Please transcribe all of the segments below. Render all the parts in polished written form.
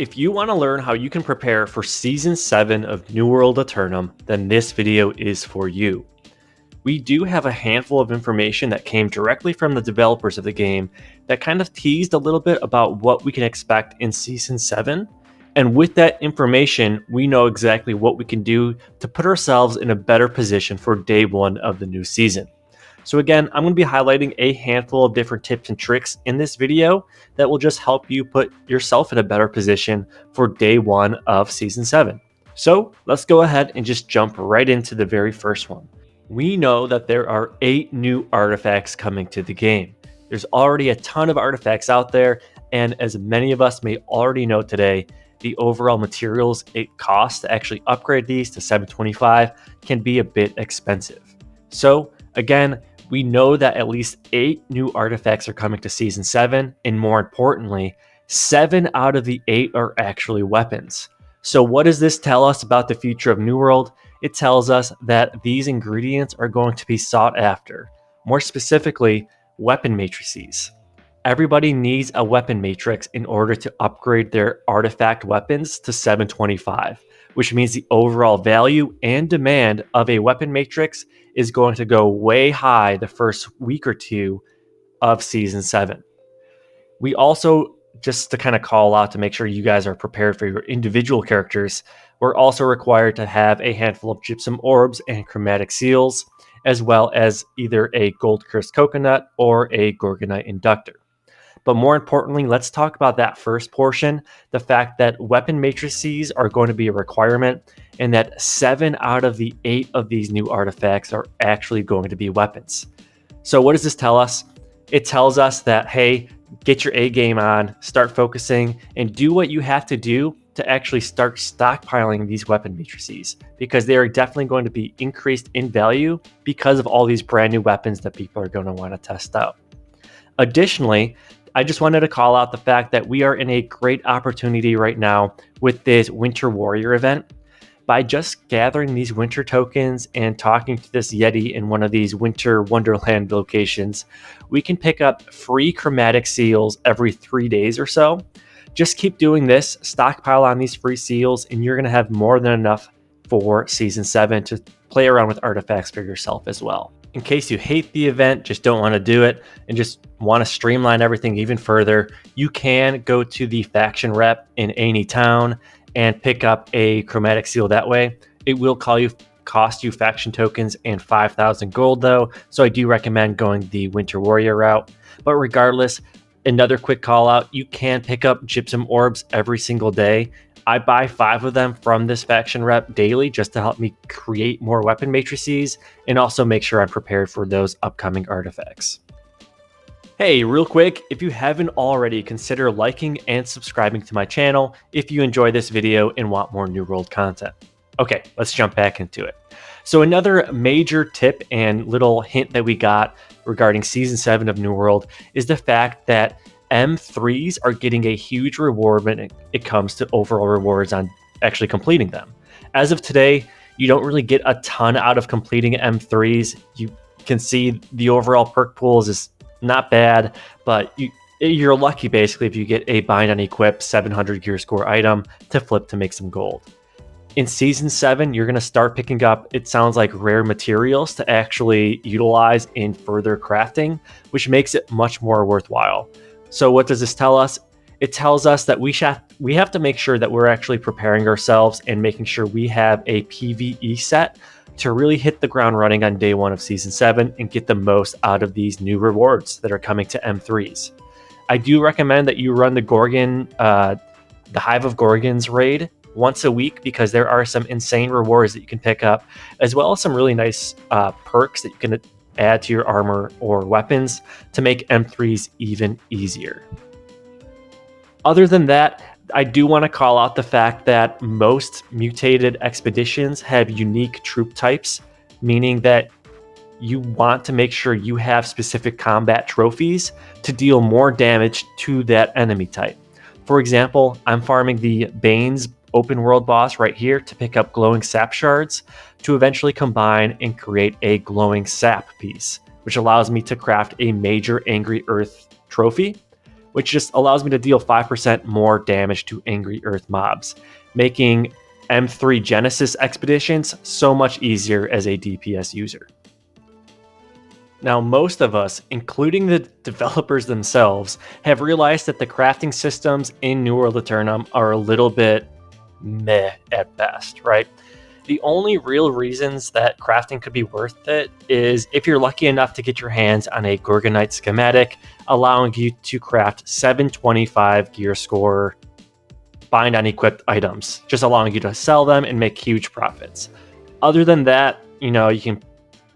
If you want to learn how you can prepare for Season 7 of New World Aeternum, then this video is for you. We do have a handful of information that came directly from the developers of the game that kind of teased a little bit about what we can expect in Season 7. And with that information, we know exactly what we can do to put ourselves in a better position for day one of the new season. So again, I'm going to be highlighting a handful of different tips and tricks in this video that will just help you put yourself in a better position for day one of Season 7. So let's go ahead and just jump right into the very first one. We know that there are 8 new artifacts coming to the game. There's already a ton of artifacts out there, and as many of us may already know today, the overall materials it costs to actually upgrade these to 725 can be a bit expensive. So again, we know that at least 8 new artifacts are coming to Season 7, and more importantly, 7 out of the 8 are actually weapons. So what does this tell us about the future of New World? It tells us that these ingredients are going to be sought after. More specifically, weapon matrices. Everybody needs a weapon matrix in order to upgrade their artifact weapons to 725, which means the overall value and demand of a weapon matrix is going to go way high the first week or two of Season 7. We also, just to kind of call out to make sure you guys are prepared for your individual characters, we're also required to have a handful of gypsum orbs and chromatic seals, as well as either a gold cursed coconut or a gorgonite inductor. But more importantly, let's talk about that first portion, the fact that weapon matrices are going to be a requirement and that 7 out of the 8 of these new artifacts are actually going to be weapons. So what does this tell us? It tells us that, hey, get your A game on, start focusing, and do what you have to do to actually start stockpiling these weapon matrices, because they are definitely going to be increased in value because of all these brand new weapons that people are going to want to test out. Additionally, I just wanted to call out the fact that we are in a great opportunity right now with this Winter Warrior event. By just gathering these winter tokens and talking to this Yeti in one of these Winter Wonderland locations, we can pick up free chromatic seals every 3 days or so. Just keep doing this, stockpile on these free seals, and you're going to have more than enough for Season 7 to play around with artifacts for yourself as well. In case you hate the event, just don't want to do it, and just want to streamline everything even further, you can go to the faction rep in any town and pick up a chromatic seal that way. It will cost you faction tokens and 5,000 gold though, so I do recommend going the Winter Warrior route. But regardless, another quick call out, you can pick up gypsum orbs every single day. I buy 5 of them from this faction rep daily just to help me create more weapon matrices and also make sure I'm prepared for those upcoming artifacts. Hey, real quick, if you haven't already, consider liking and subscribing to my channel if you enjoy this video and want more New World content. Okay, let's jump back into it. So another major tip and little hint that we got regarding Season 7 of New World is the fact that M3s are getting a huge reward when it comes to overall rewards on actually completing them. As of today, you don't really get a ton out of completing M3s. You can see the overall perk pools is not bad, but you're lucky basically if you get a bind on equip 700 gear score item to flip to make some gold. In Season 7, you're going to start picking up, it sounds like, rare materials to actually utilize in further crafting, which makes it much more worthwhile. So what does this tell us? It tells us that we have to make sure that we're actually preparing ourselves and making sure we have a PvE set to really hit the ground running on day 1 of Season 7 and get the most out of these new rewards that are coming to M3s. I do recommend that you run the Gorgon, the Hive of Gorgons raid once a week, because there are some insane rewards that you can pick up, as well as some really nice perks that you can add to your armor or weapons to make M3s even easier. Other than that, I do want to call out the fact that most mutated expeditions have unique troop types, meaning that you want to make sure you have specific combat trophies to deal more damage to that enemy type. For example, I'm farming the Bane's open world boss right here to pick up glowing sap shards to eventually combine and create a glowing sap piece, which allows me to craft a major Angry Earth trophy, which just allows me to deal 5% more damage to angry Earth mobs, making M3 Genesis expeditions so much easier as a DPS user. Now, most of us, including the developers themselves, have realized that the crafting systems in New World Aeternum are a little bit meh at best, right? The only real reasons that crafting could be worth it is if you're lucky enough to get your hands on a Gorgonite schematic, allowing you to craft 725 gear score bind on equipped items, just allowing you to sell them and make huge profits. Other than that, you can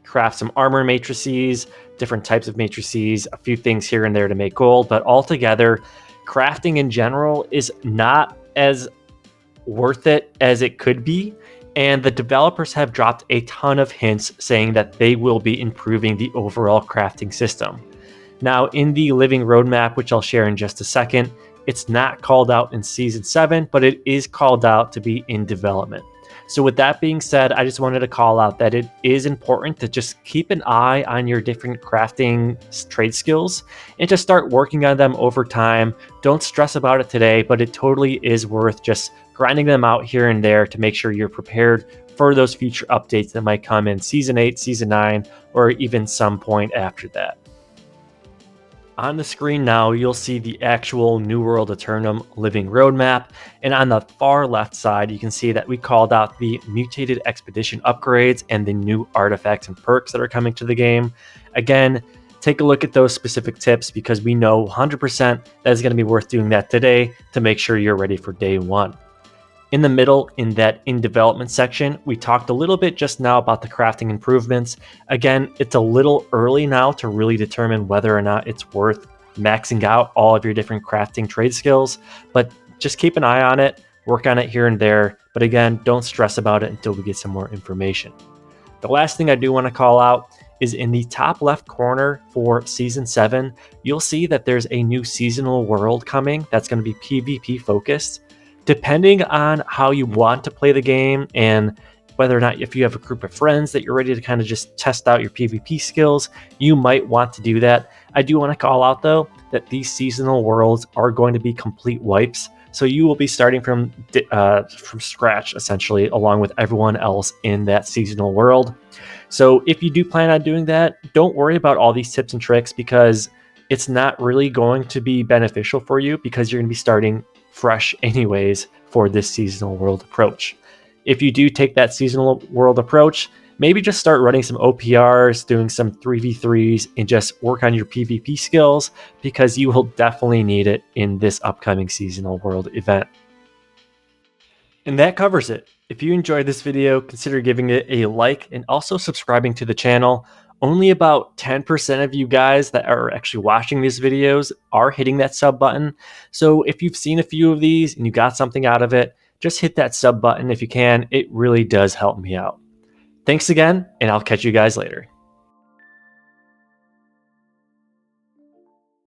craft some armor matrices, different types of matrices, a few things here and there to make gold, but altogether, crafting in general is not as worth it as it could be. And the developers have dropped a ton of hints saying that they will be improving the overall crafting system. Now, in the living roadmap, which I'll share in just a second, it's not called out in Season 7, but it is called out to be in development. So with that being said, I just wanted to call out that it is important to just keep an eye on your different crafting trade skills and to start working on them over time. Don't stress about it today, but it totally is worth just grinding them out here and there to make sure you're prepared for those future updates that might come in Season 8, Season 9, or even some point after that. On the screen now, you'll see the actual New World Aeternum living roadmap, and on the far left side, you can see that we called out the mutated expedition upgrades and the new artifacts and perks that are coming to the game. Again, take a look at those specific tips because we know 100% that is going to be worth doing that today to make sure you're ready for day one. In the middle, in that in development section, we talked a little bit just now about the crafting improvements. Again, it's a little early now to really determine whether or not it's worth maxing out all of your different crafting trade skills, but just keep an eye on it, work on it here and there. But again, don't stress about it until we get some more information. The last thing I do want to call out is in the top left corner for Season 7, you'll see that there's a new seasonal world coming that's going to be PvP focused. Depending on how you want to play the game and whether or not if you have a group of friends that you're ready to kind of just test out your PvP skills, you might want to do that. I do want to call out though that these seasonal worlds are going to be complete wipes. So you will be starting from scratch essentially along with everyone else in that seasonal world. So if you do plan on doing that, don't worry about all these tips and tricks because it's not really going to be beneficial for you because you're going to be starting fresh anyways for this seasonal world approach. If you do take that seasonal world approach, maybe just start running some OPRs, doing some 3v3s, and just work on your PvP skills because you will definitely need it in this upcoming seasonal world event. And that covers it. If you enjoyed this video, consider giving it a like and also subscribing to the channel. Only about 10% of you guys that are actually watching these videos are hitting that sub button. So if you've seen a few of these and you got something out of it, just hit that sub button if you can. It really does help me out. Thanks again, and I'll catch you guys later.